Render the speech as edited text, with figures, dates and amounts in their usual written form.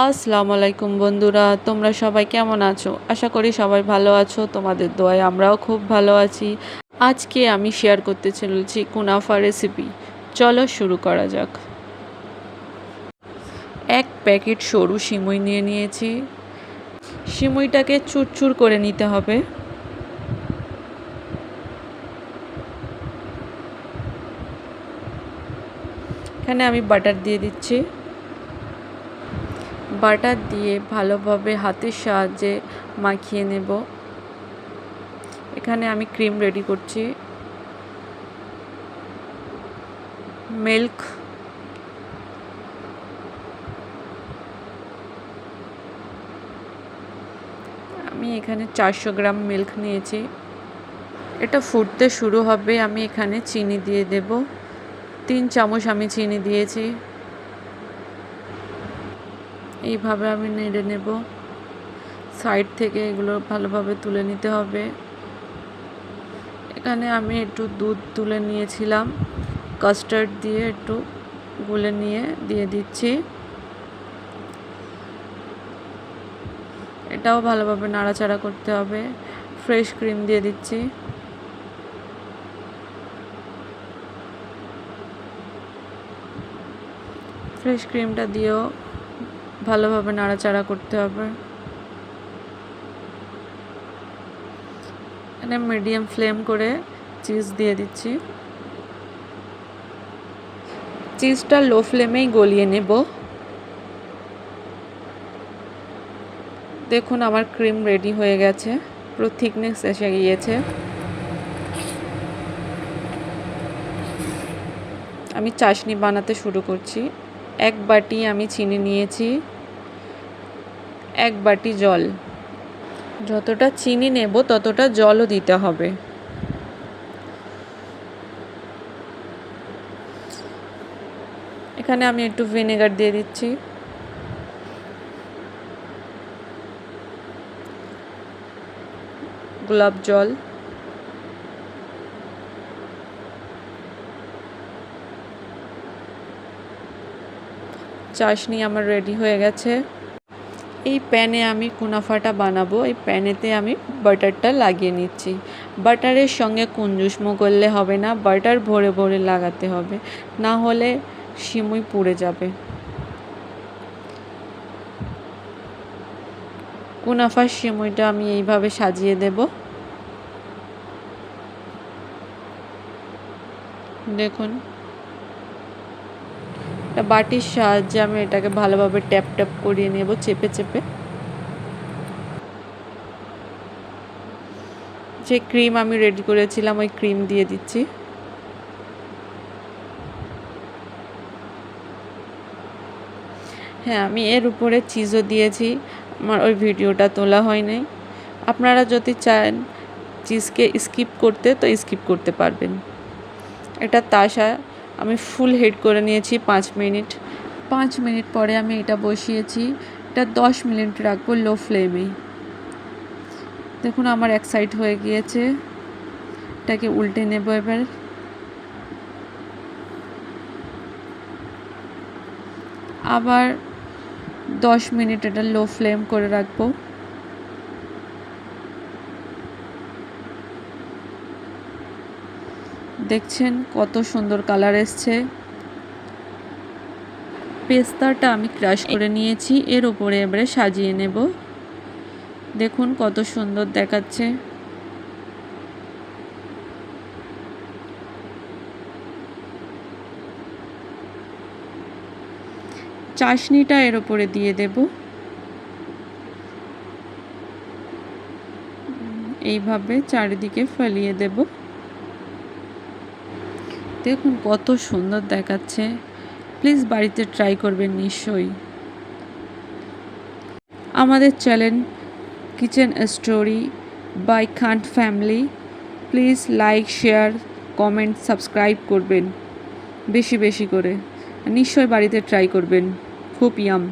আসসালামু আলাইকুম বন্ধুরা, তোমরা সবাই কেমন আছো? আশা করি সবাই ভালো আছো। তোমাদের দোয়ায় আমরাও খুব ভালো আছি। আজকে আমি শেয়ার করতে চলেছি কুনাফা রেসিপি। চলো শুরু করা যাক। এক প্যাকেট সরু সিমুই নিয়ে নিয়েছি। সিমুইটাকে চুরচুর করে নিতে হবে। এখানে আমি বাটার দিয়ে দিচ্ছি। বাটার দিয়ে ভালোভাবে হাতের সাহায্যে মাখিয়ে নেব। এখানে আমি ক্রিম রেডি করছি। মিল্ক, আমি এখানে 400 গ্রাম মিল্ক নিয়েছি। এটা ফুটতে শুরু হবে। আমি এখানে চিনি দিয়ে দেব। 3 চামচ আমি চিনি দিয়েছি। এইভাবে আমি নেড়ে নেব। সাইড থেকে এগুলো ভালোভাবে তুলে নিতে হবে। এখানে আমি একটু দুধ তুলে নিয়েছিলাম, কাস্টার্ড দিয়ে একটু গুলে নিয়ে দিয়ে দিচ্ছি। এটাও ভালোভাবে নাড়াচাড়া করতে হবে। ফ্রেশ ক্রিম দিয়ে দিচ্ছি। ফ্রেশ ক্রিমটা দিয়েও ভালোভাবে নাড়াচাড়া করতে হবে। এখানে মিডিয়াম ফ্লেম করে চিজ দিয়ে দিচ্ছি। চিজটা লো ফ্লেমেই গলিয়ে নেব। দেখুন আমার ক্রিম রেডি হয়ে গেছে, পুরো থিকনেস এসে গিয়েছে। আমি চাশনি বানাতে শুরু করছি। 1 বাটি আমি চিনি নিয়েছি, 1 বাটি জল। যতটা চিনি নেব ততটা জলও দিতে হবে। এখানে আমি একটু ভিনেগার দিয়ে দিচ্ছি। গোলাপ জল, চাশনি আমার রেডি হয়ে গেছে। এই প্যানে আমি কুনাফাটা বানাবো। এই প্যানেতে আমি বাটারটা লাগিয়ে নিচ্ছি। বাটারের সঙ্গে কুঞ্জুসমো করলে হবে না, বাটার ভরে ভরে লাগাতে হবে, না হলে সিমুই পুড়ে যাবে। কুনাফার সিমুইটা আমি এইভাবে সাজিয়ে দেব। দেখুন, একটা বাটির সাহায্যে আমি এটাকে ভালোভাবে ট্যাপ ট্যাপ করিয়ে নেব, চেপে চেপে। যে ক্রিম আমি রেডি করেছিলাম ওই ক্রিম দিয়ে দিচ্ছি। হ্যাঁ, আমি এর উপরে চিজও দিয়েছি, আমার ওই ভিডিওটা তোলা হয়নি। আপনারা যদি চান চিজকে স্কিপ করতে তো স্কিপ করতে পারবেন। এটা তাসা আমি ফুল হিট করে নিয়েছি 5 মিনিট। 5 মিনিট পরে আমি এটা বসিয়েছি। এটা 10 মিনিট রাখবো লো ফ্লেমে। দেখুন আমার এক সাইড হয়ে গিয়েছে। এটাকে উল্টে নেব এবার। আবার 10 মিনিট এটা লো ফ্লেম করে রাখবো। দেখছেন কত সুন্দর কালার এসছে। পেস্তাটা আমি ক্রাশ করে নিয়েছি, এর উপরে এবারে সাজিয়ে নেব। দেখুন কত সুন্দর দেখাচ্ছে। চাশনিটা এর উপরে দিয়ে দেব। এইভাবে চারিদিকে ফেলিয়ে দেব। দেখুন কত সুন্দর দেখাচ্ছে। প্লিজ বাড়িতে ট্রাই করবেন নিশ্চয়ই। আমাদের channel kitchen story by Khan family, please like, share, comment, subscribe করবেন বেশি বেশি করে। নিশ্চয়ই বাড়িতে ট্রাই করবেন, খুব ইয়াম।